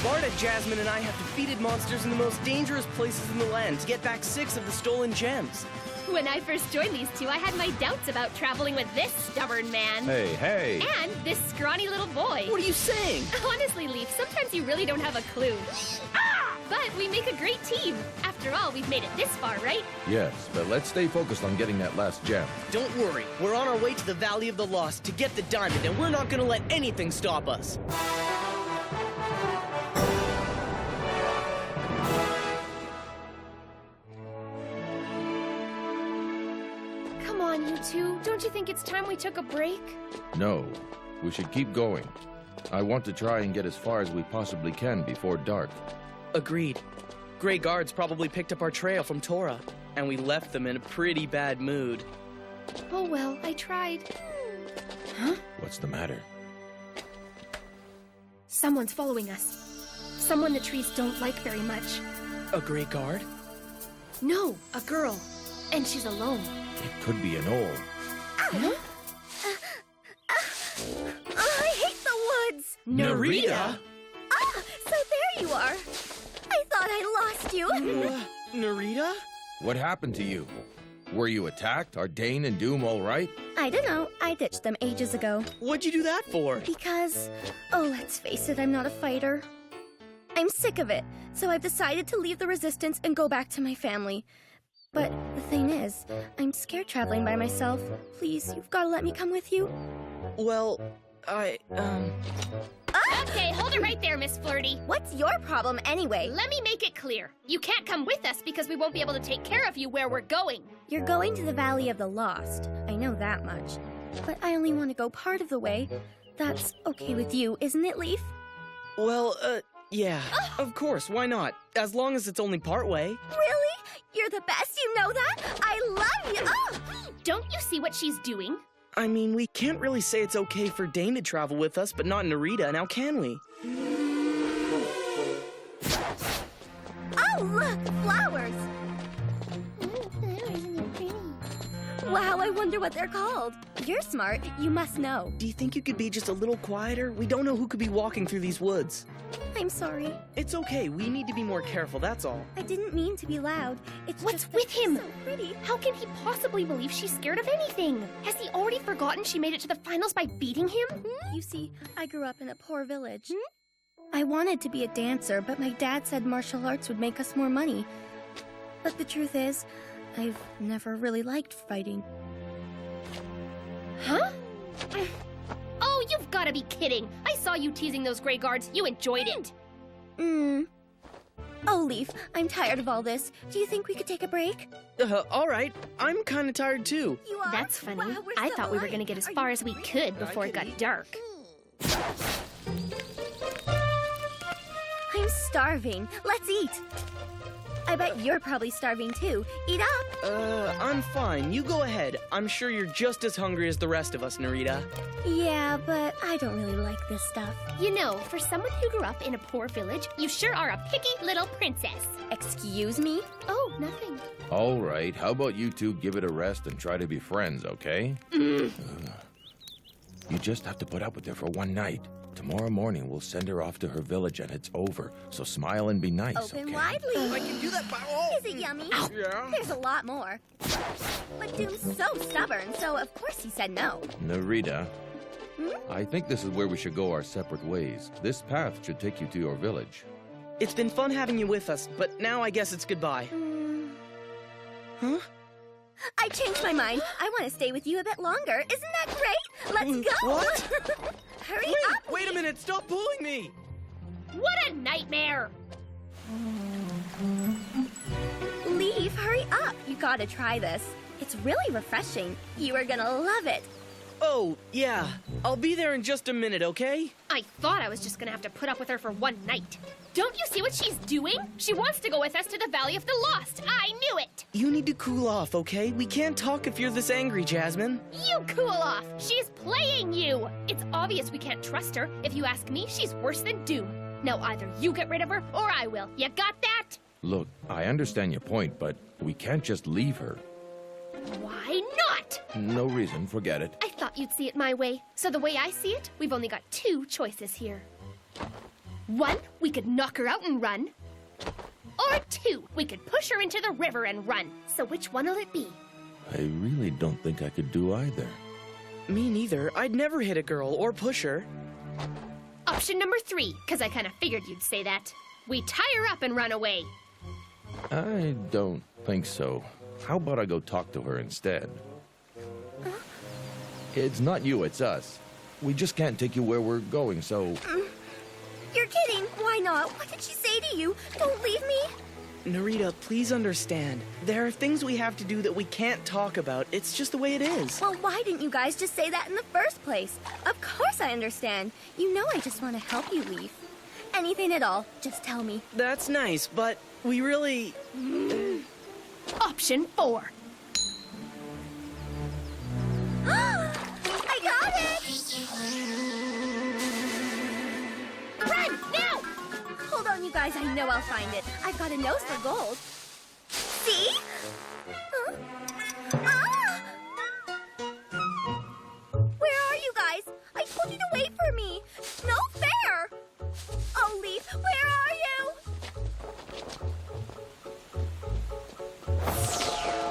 Rodda, Jasmine, and I have defeated monsters in the most dangerous places in the land to get back 6 of the stolen gems. When I first joined these two, I had my doubts about traveling with this stubborn man. Hey! And this scrawny little boy. What are you saying? Honestly, Leaf, sometimes you really don't have a clue. But we make a great team. After all, we've made it this far, right? Yes, but let's stay focused on getting that last gem. Don't worry. We're on our way to the Valley of the Lost to get the diamond, and we're not gonna let anything stop us. Come on, you two. Don't you think it's time we took a break? No, we should keep going. I want to try and get as far as we possibly can before dark. Agreed. Gray Guards probably picked up our trail from Tora, and we left them in a pretty bad mood. Oh well, I tried. Huh? What's the matter? Someone's following us. Someone the trees don't like very much. A Gray Guard? No, a girl. And she's alone. It could be an owl. Huh? I hate the woods! Narita? Ah, so there you are. I thought I lost you. Narita? What happened to you? Were you attacked? Are Dane and Doom all right? I don't know. I ditched them ages ago. What'd you do that for? Because, oh, let's face it, I'm not a fighter. I'm sick of it, so I've decided to leave the Resistance and go back to my family. But the thing is, I'm scared traveling by myself. Please, you've got to let me come with you. Well, Okay, hold it right there, Miss Flirty. What's your problem anyway? Let me make it clear. You can't come with us because we won't be able to take care of you where we're going. You're going to the Valley of the Lost. I know that much. But I only want to go part of the way. That's okay with you, isn't it, Leaf? well, yeah. Of course, why not? As long as it's only part way. Really? You're the best, you know that? I love you! Oh! Don't you see what she's doing? I mean, we can't really say it's okay for Dane to travel with us, but not Narita, now can we? Oh, look! Flowers! Wow, I wonder what they're called. You're smart. You must know. Do you think you could be just a little quieter? We don't know who could be walking through these woods. I'm sorry. It's okay. We need to be more careful, that's all. I didn't mean to be loud. It's What's just that with him? she's so pretty. How can he possibly believe she's scared of anything? Has he already forgotten she made it to the finals by beating him? You see, I grew up in a poor village. I wanted to be a dancer, but my dad said martial arts would make us more money. But the truth is, I've never really liked fighting. Huh? Oh, you've got to be kidding. I saw you teasing those Gray Guards. You enjoyed it. Oh, Leaf, I'm tired of all this. Do you think we could take a break? All right. I'm kind of tired, too. You are? That's funny. Wow, we're I so thought we were alike. going to get as Are far you as we hungry? could before it got dark. I'm starving. Let's eat. I bet you're probably starving too. Eat up. I'm fine. You go ahead. I'm sure you're just as hungry as the rest of us, Narita. Yeah, but I don't really like this stuff. You know, for someone who grew up in a poor village, you sure are a picky little princess. Excuse me? Oh, nothing. All right, how about you two give it a rest and try to be friends, okay? You just have to put up with her for one night. Tomorrow morning, we'll send her off to her village and it's over. So smile and be nice, Open okay? wide, Leaf. I can do that by Is it yummy? Yeah. There's a lot more. But Doom's so stubborn, so of course he said no. Narita, I think this is where we should go our separate ways. This path should take you to your village. It's been fun having you with us, but now I guess it's goodbye. Huh? I changed my mind. I want to stay with you a bit longer. Isn't that great? Let's go! What? Hurry Wait, up! wait a minute. Stop pulling me. What a nightmare! Leaf, hurry up! You gotta try this. It's really refreshing. You are gonna love it. Oh, yeah. I'll be there in just a minute, okay? I thought I was just gonna have to put up with her for one night. Don't you see what she's doing? She wants to go with us to the Valley of the Lost. I knew it! You need to cool off, okay? We can't talk if you're this angry, Jasmine. You cool off! She's playing you! It's obvious we can't trust her. If you ask me, she's worse than Doom. Now either you get rid of her, or I will. You got that? Look, I understand your point, but we can't just leave her. Why not? No reason, forget it. I thought you'd see it my way. So the way I see it, we've only got two choices here. 1, we could knock her out and run. Or 2, we could push her into the river and run. So which one will it be? I really don't think I could do either. Me neither. I'd never hit a girl or push her. Option number 3, because I kind of figured you'd say that. We tie her up and run away. I don't think so. How about I go talk to her instead? It's not you, it's us. We just can't take you where we're going, so... You're kidding. Why not? What did she say to you? Don't leave me. Narita, please understand. There are things we have to do that we can't talk about. It's just the way it is. Well, why didn't you guys just say that in the first place? Of course I understand. You know I just want to help you, Leaf. Anything at all, just tell me. That's nice, but we really... Option 4. I got it! Run, now! Hold on, you guys. I know I'll find it. I've got a nose for gold. See? Huh? Ah! Where are you guys? I told you to wait for me. No fair! Oh, Leaf, where are you?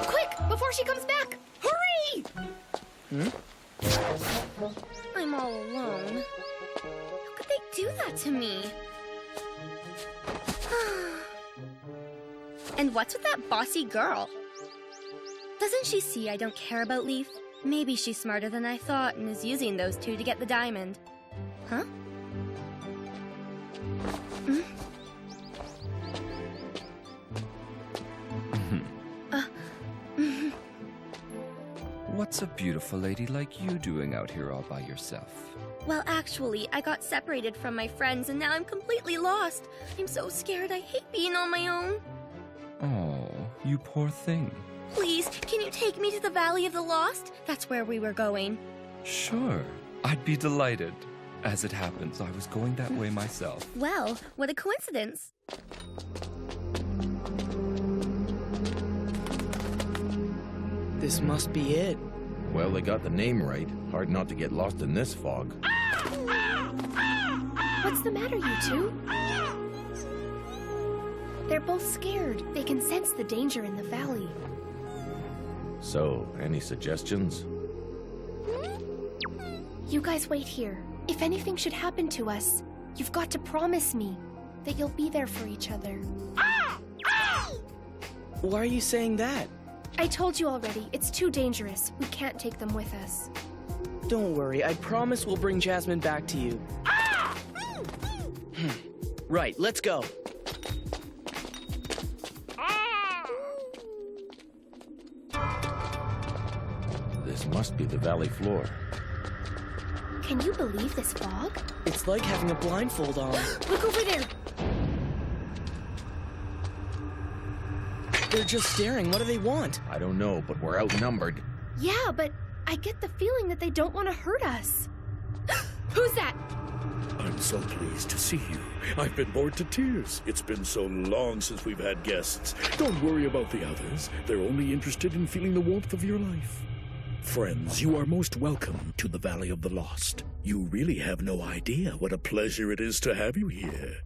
Quick, before she comes back! Hurry! I'm all alone. How could they do that to me? And what's with that bossy girl? Doesn't she see I don't care about Leaf? Maybe she's smarter than I thought and is using those two to get the diamond. Huh? What's a beautiful lady like you doing out here all by yourself? Well, actually, I got separated from my friends and now I'm completely lost. I'm so scared. I hate being on my own. Oh, you poor thing. Please, can you take me to the Valley of the Lost? That's where we were going. Sure, I'd be delighted. As it happens, I was going that way myself. Well, what a coincidence. This must be it. Well, they got the name right. Hard not to get lost in this fog. What's the matter, you two? They're both scared. They can sense the danger in the valley. So, any suggestions? You guys wait here. If anything should happen to us, you've got to promise me that you'll be there for each other. Why are you saying that? I told you already, it's too dangerous. We can't take them with us. Don't worry, I promise we'll bring Jasmine back to you. Right, let's go. This must be the valley floor. Can you believe this fog? It's like having a blindfold on. Look over there! They're just staring. What do they want? I don't know, but we're outnumbered. Yeah, but I get the feeling that they don't want to hurt us. Who's that? I'm so pleased to see you. I've been bored to tears. It's been so long since we've had guests. Don't worry about the others. They're only interested in feeling the warmth of your life. Friends, you are most welcome to the Valley of the Lost. You really have no idea what a pleasure it is to have you here.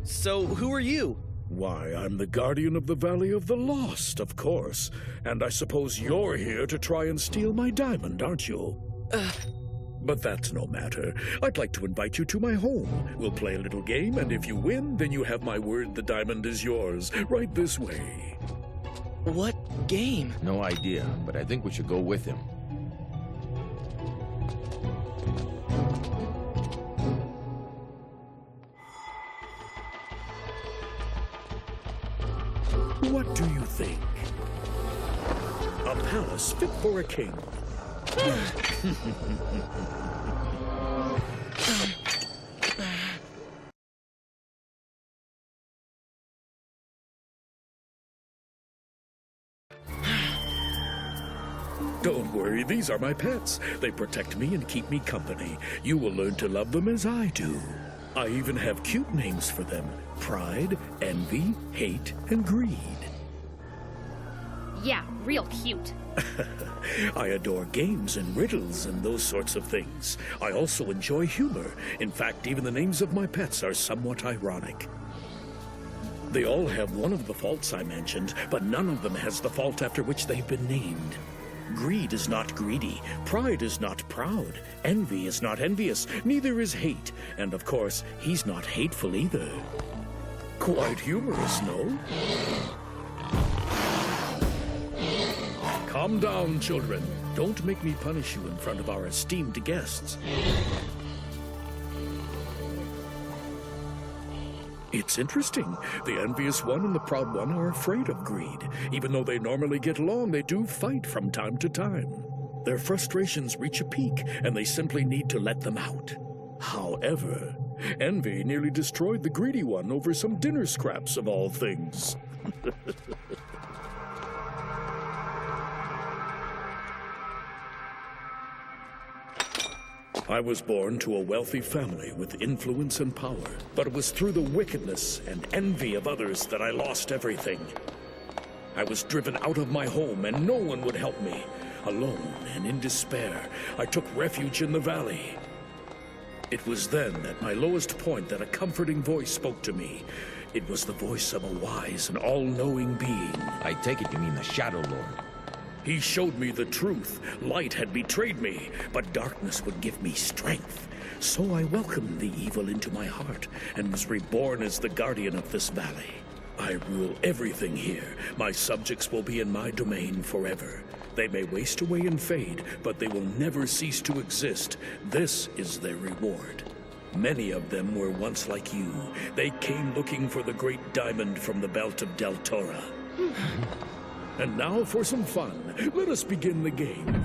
So, who are you? Why, I'm the guardian of the Valley of the Lost, of course. And I suppose you're here to try and steal my diamond, aren't you? But that's no matter. I'd like to invite you to my home. We'll play a little game, and if you win, then you have my word the diamond is yours. Right this way. What game? No idea, but I think we should go with him. What do you think? A palace fit for a king. Don't worry, these are my pets. They protect me and keep me company. You will learn to love them as I do. I even have cute names for them. Pride, envy, hate, and greed. Yeah, real cute. I adore games and riddles and those sorts of things. I also enjoy humor. In fact, even the names of my pets are somewhat ironic. They all have one of the faults I mentioned, but none of them has the fault after which they've been named. Greed is not greedy. Pride is not proud. Envy is not envious. Neither is hate. And of course, he's not hateful either. Quite humorous, no? Calm down, children. Don't make me punish you in front of our esteemed guests. It's interesting. The envious one and the proud one are afraid of greed. Even though they normally get along, they do fight from time to time. Their frustrations reach a peak, and they simply need to let them out. However, envy nearly destroyed the greedy one over some dinner scraps of all things. I was born to a wealthy family with influence and power, but it was through the wickedness and envy of others that I lost everything. I was driven out of my home and no one would help me. Alone and in despair, I took refuge in the valley. It was then, at my lowest point, that a comforting voice spoke to me. It was the voice of a wise and all-knowing being. I take it you mean the Shadow Lord. He showed me the truth. Light had betrayed me, but darkness would give me strength. So I welcomed the evil into my heart and was reborn as the guardian of this valley. I rule everything here. My subjects will be in my domain forever. They may waste away and fade, but they will never cease to exist. This is their reward. Many of them were once like you. They came looking for the great diamond from the belt of Deltora. And now for some fun. Let us begin the game.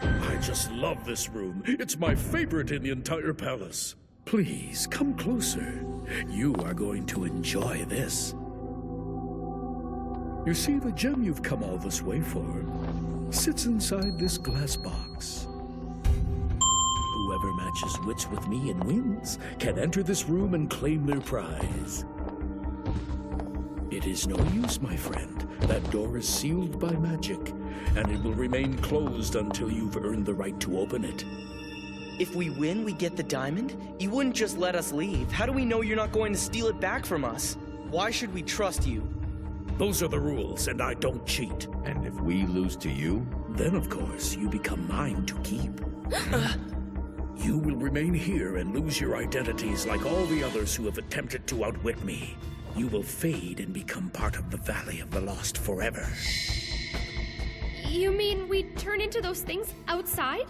I just love this room. It's my favorite in the entire palace. Please, come closer. You are going to enjoy this. You see, the gem you've come all this way for sits inside this glass box. Whoever matches wits with me and wins can enter this room and claim their prize. It is no use, my friend. That door is sealed by magic, and it will remain closed until you've earned the right to open it. If we win, we get the diamond? You wouldn't just let us leave. How do we know you're not going to steal it back from us? Why should we trust you? Those are the rules, and I don't cheat. And if we lose to you? Then, of course, you become mine to keep. You will remain here and lose your identities like all the others who have attempted to outwit me. You will fade and become part of the Valley of the Lost forever. You mean we turn into those things outside?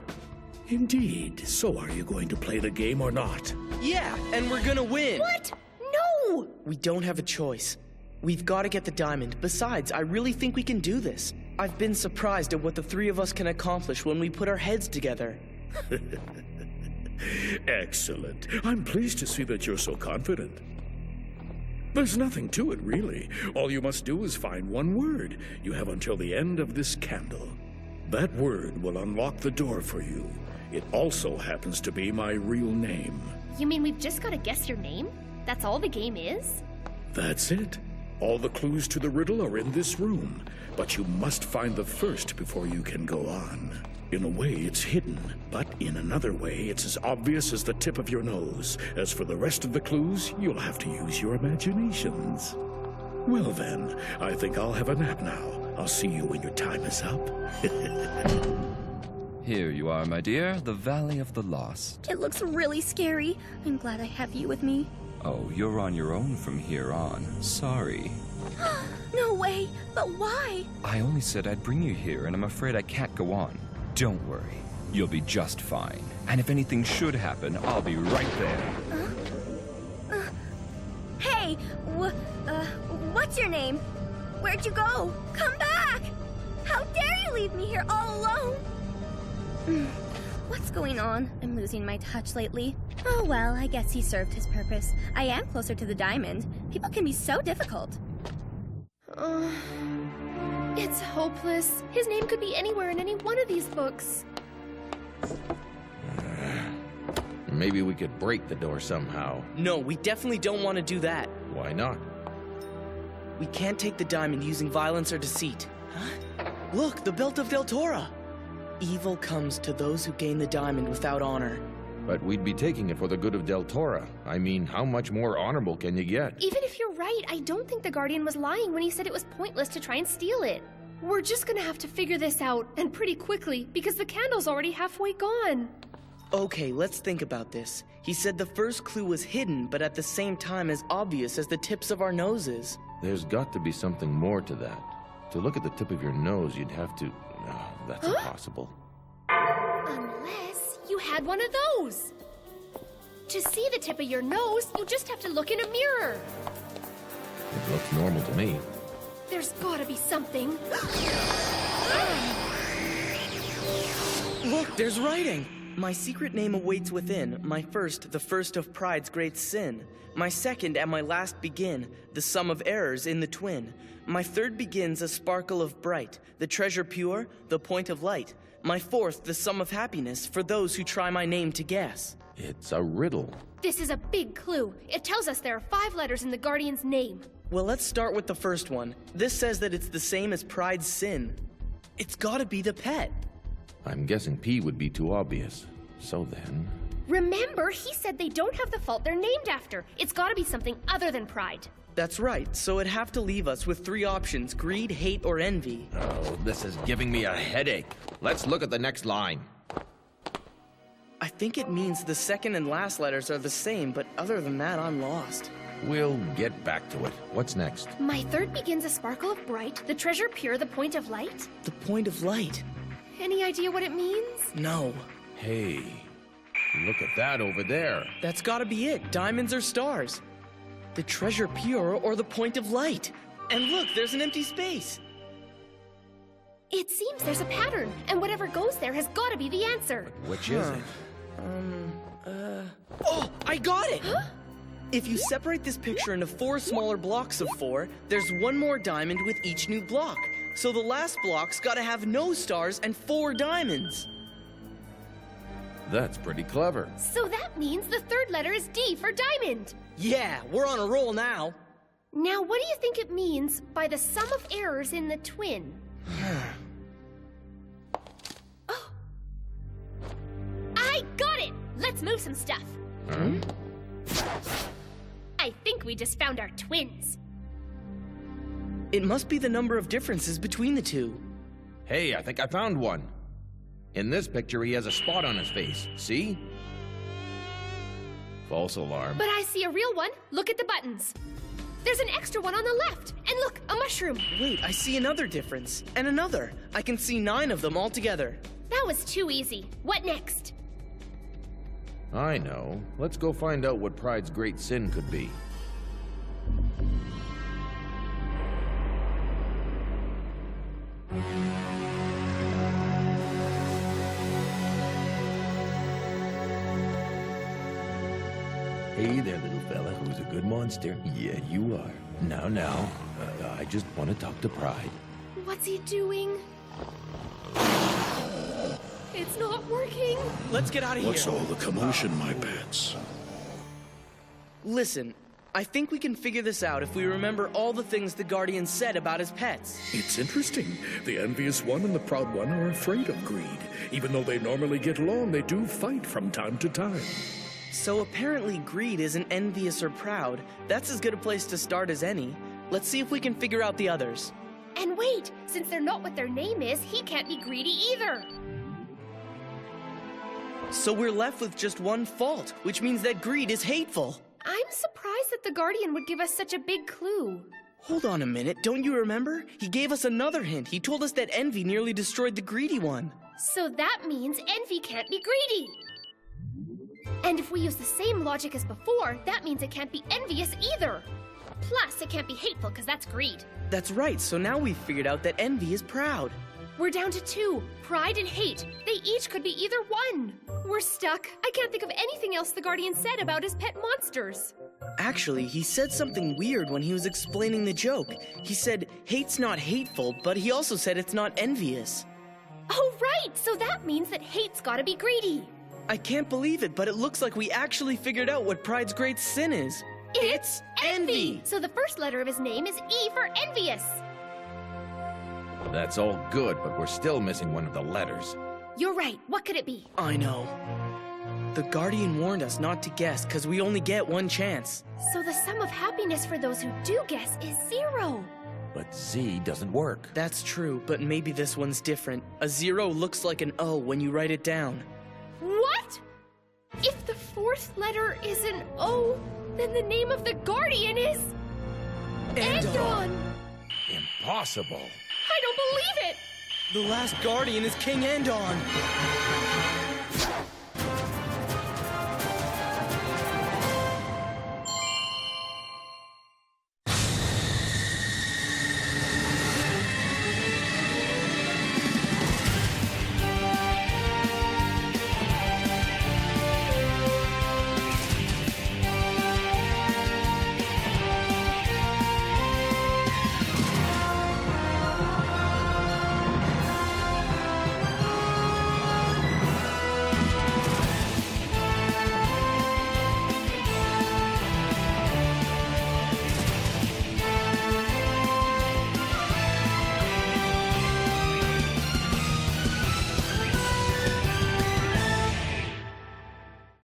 Indeed. So are you going to play the game or not? Yeah, and we're gonna win! What? No! We don't have a choice. We've got to get the diamond. Besides, I really think we can do this. I've been surprised at what the three of us can accomplish when we put our heads together. Excellent. I'm pleased to see that you're so confident. There's nothing to it, really. All you must do is find one word. You have until the end of this candle. That word will unlock the door for you. It also happens to be my real name. You mean we've just got to guess your name? That's all the game is? That's it. All the clues to the riddle are in this room, but you must find the first before you can go on. In a way, it's hidden, but in another way, it's as obvious as the tip of your nose. As for the rest of the clues, you'll have to use your imaginations. Well then, I think I'll have a nap now. I'll see you when your time is up. Here you are, my dear, the Valley of the Lost. It looks really scary. I'm glad I have you with me. Oh, you're on your own from here on. Sorry. No way, but why? I only said I'd bring you here, and I'm afraid I can't go on. Don't worry. You'll be just fine. And if anything should happen, I'll be right there. Hey, what's your name? Where'd you go? Come back! How dare you leave me here all alone? What's going on? I'm losing my touch lately. Oh well, I guess he served his purpose. I am closer to the diamond. People can be so difficult. It's hopeless. His name could be anywhere in any one of these books. Maybe we could break the door somehow. No, we definitely don't want to do that. Why not? We can't take the diamond using violence or deceit. Look, the belt of Deltora! Evil comes to those who gain the diamond without honor. But we'd be taking it for the good of Deltora. I mean, how much more honorable can you get? Even if you're right, I don't think the Guardian was lying when he said it was pointless to try and steal it. We're just gonna have to figure this out, and pretty quickly, because the candle's already halfway gone. Okay, let's think about this. He said the first clue was hidden, but at the same time as obvious as the tips of our noses. There's got to be something more to that. To look at the tip of your nose, you'd have to... Oh, that's impossible. Unless you had one of those. To see the tip of your nose, you just have to look in a mirror. It looks normal to me. There's gotta be something. Look, there's writing! My secret name awaits within, my first, the first of pride's great sin. My second and my last begin, the sum of errors in the twin. My third begins a sparkle of bright, the treasure pure, the point of light. My fourth, the sum of happiness, for those who try my name to guess. It's a riddle. This is a big clue. It tells us there are 5 letters in the Guardian's name. Well, let's start with the first one. This says that it's the same as pride's sin. It's gotta be the pet. I'm guessing P would be too obvious. So then... Remember, he said they don't have the fault they're named after. It's gotta be something other than pride. That's right, so it'd have to leave us with 3 options: greed, hate, or envy. Oh, this is giving me a headache. Let's look at the next line. I think it means the second and last letters are the same, but other than that, I'm lost. We'll get back to it. What's next? My third begins a sparkle of bright, the treasure pure, the point of light. The point of light? Any idea what it means? No. Hey, look at that over there. That's gotta be it. Diamonds or stars. The treasure pure or the point of light. And look, there's an empty space. It seems there's a pattern, and whatever goes there has gotta be the answer. Which is it? Oh, I got it! If you separate this picture into 4 smaller blocks of 4, there's 1 more diamond with each new block. So the last block's gotta have no stars and 4 diamonds. That's pretty clever. So that means the third letter is D for diamond. Yeah, we're on a roll now. Now, what do you think it means by the sum of errors in the twin? Oh. I got it! Let's move some stuff. I think we just found our twins. It must be the number of differences between the 2. Hey, I think I found one. In this picture, he has a spot on his face. See? False alarm. But I see a real one. Look at the buttons. There's an extra one on the left. And look, a mushroom. Wait, I see another difference. And another. I can see 9 of them all together. That was too easy. What next? I know. Let's go find out what pride's great sin could be. Hey there, little fella. Who's a good monster? Yeah, you are. Now, I just want to talk to Pride. What's he doing? It's not working. Let's get out of here. What's all the commotion, my pets? Listen, I think we can figure this out if we remember all the things the Guardian said about his pets. It's interesting. The envious one and the proud one are afraid of greed. Even though they normally get along, they do fight from time to time. So apparently greed isn't envious or proud. That's as good a place to start as any. Let's see if we can figure out the others. And wait, since they're not what their name is, he can't be greedy either. So we're left with just one fault, which means that greed is hateful. I'm surprised that the Guardian would give us such a big clue. Hold on a minute, don't you remember? He gave us another hint. He told us that envy nearly destroyed the greedy one. So that means envy can't be greedy. And if we use the same logic as before, that means it can't be envious either. Plus, it can't be hateful because that's greed. That's right, so now we've figured out that envy is proud. We're down to 2, pride and hate. They each could be either one. We're stuck. I can't think of anything else the Guardian said about his pet monsters. Actually, he said something weird when he was explaining the joke. He said, hate's not hateful, but he also said it's not envious. Oh, right! So that means that hate's gotta be greedy. I can't believe it, but it looks like we actually figured out what pride's great sin is. It's envy! So the first letter of his name is E for envious. That's all good, but we're still missing one of the letters. You're right. What could it be? I know. The Guardian warned us not to guess, because we only get one chance. So the sum of happiness for those who do guess is 0. But Z doesn't work. That's true, but maybe this one's different. A 0 looks like an O when you write it down. What? If the 4th letter is an O, then the name of the Guardian is... Andon! Impossible. I don't believe it! The last Guardian is King Andon!